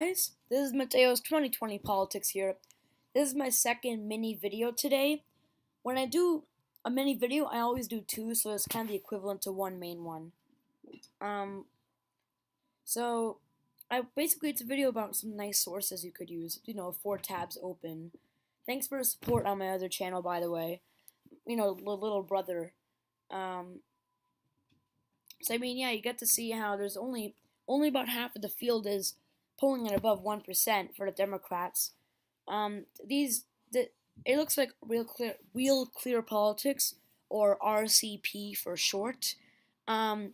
Guys, this is Mateo's 2020 Politics here. This is my second mini video today. When I do a mini video, I always do two, so it's kind of the equivalent to one main one. Um, so basically it's a video about some nice sources you could use. 4 tabs open. Thanks for the support on my other channel, by the way. The little brother. Um, yeah, you get to see how there's only about half of the field is polling at above 1% for the Democrats. It looks like Real Clear Politics, or RCP for short, um,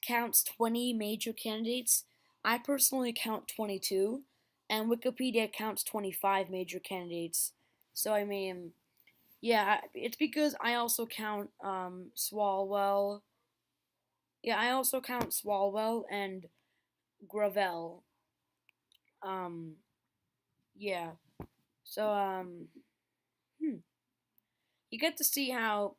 counts 20 major candidates. I personally count 22, and Wikipedia counts 25 major candidates. So yeah, it's because I also count Swalwell. Yeah, I also count Swalwell and Gravel. Um, yeah. So hmm. You get to see how,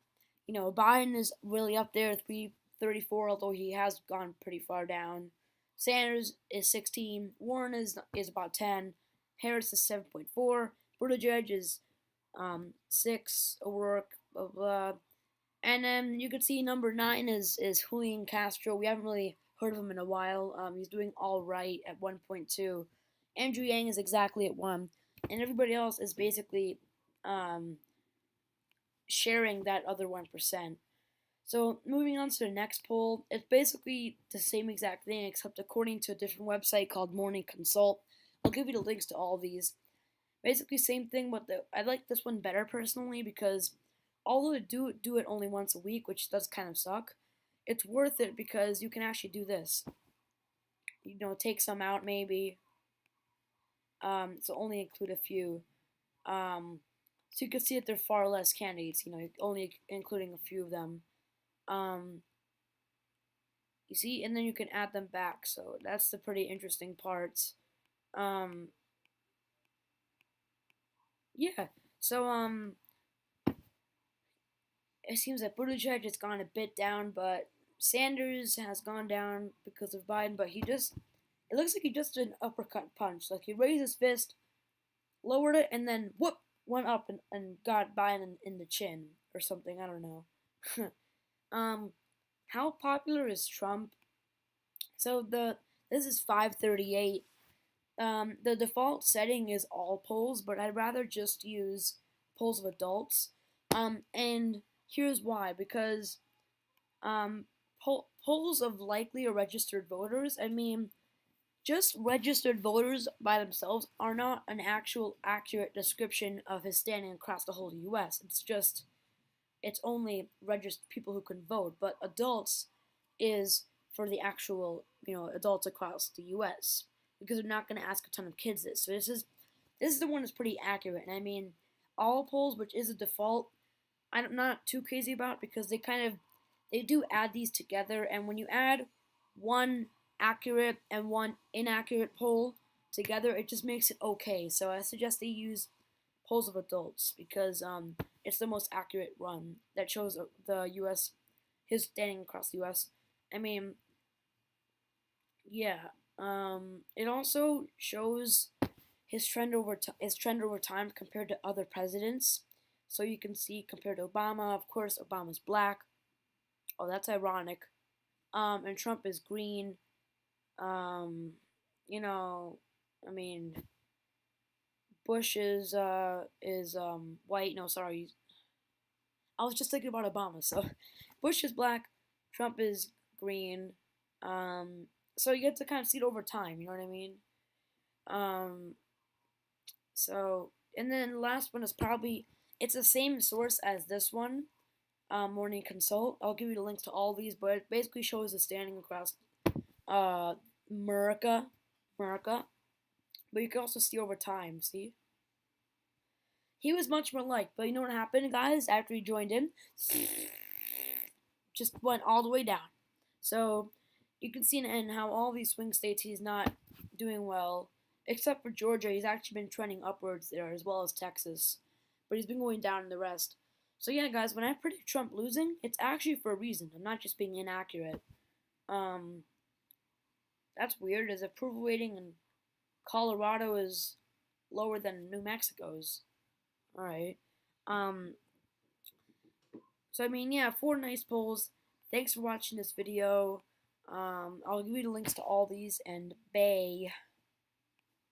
Biden is really up there, 334, although he has gone pretty far down. Sanders is 16. Warren is about 10. Harris is 7.4. Buttigieg is 6. O'Rourke, blah blah. And then you could see number 9 is Julian Castro. We haven't really heard of him in a while. He's doing all right at 1.2. Andrew Yang is exactly at 1, and everybody else is basically um, sharing that other 1%. So moving on to the next poll, it's basically the same exact thing except according to a different website called Morning Consult. I'll give you the links to all these. Basically same thing, but I like this one better personally because although they do it only once a week, which does kind of suck, it's worth it because you can actually do this. Take some out maybe. So only include a few. So you can see that there are far less candidates. Only including a few of them. You see, and then you can add them back. So that's the pretty interesting parts. Um, yeah. So it seems that Buttigieg has gone a bit down, but Sanders has gone down because of Biden. But it looks like he just did an uppercut punch. Like he raised his fist, lowered it, and then whoop, went up and got Biden in the chin or something. I don't know. um, how popular is Trump? So this is 538. The default setting is all polls, but I'd rather just use polls of adults. And here's why: because polls of likely or registered voters. Just registered voters by themselves are not an actual accurate description of his standing across the whole U.S. It's only registered people who can vote, but adults is for the actual adults across the U.S. because they're not going to ask a ton of kids this. So this is the one that's pretty accurate. And all polls, which is a default, I'm not too crazy about because they do add these together, and when you add one accurate and one inaccurate poll together, it just makes it okay. So I suggest they use polls of adults because it's the most accurate run that shows the U.S. his standing across the U.S. I mean, yeah. It also shows his trend over time compared to other presidents. So you can see compared to Obama, of course, Obama's black. Oh, that's ironic. And Trump is green. Um, you know, I mean, Bush is white. No, sorry, I was just thinking about Obama. So Bush is black, Trump is green. Um, so you get to kind of see it over time. You know what I mean? Um, so and then the last one is probably it's the same source as this one, Morning Consult. I'll give you the links to all these, but it basically shows the standing across uh America, America. But you can also see over time. See, he was much more liked, but you know what happened, guys? After he joined in, just went all the way down. So you can see in how all these swing states he's not doing well, except for Georgia. He's actually been trending upwards there as well as Texas, but he's been going down in the rest. So yeah, guys, when I predict Trump losing, it's actually for a reason. I'm not just being inaccurate. Um, that's weird. Is approval rating and Colorado is lower than New Mexico's. All right. Um. So I mean, yeah, 4 nice polls. Thanks for watching this video. I'll give you the links to all these, and bye.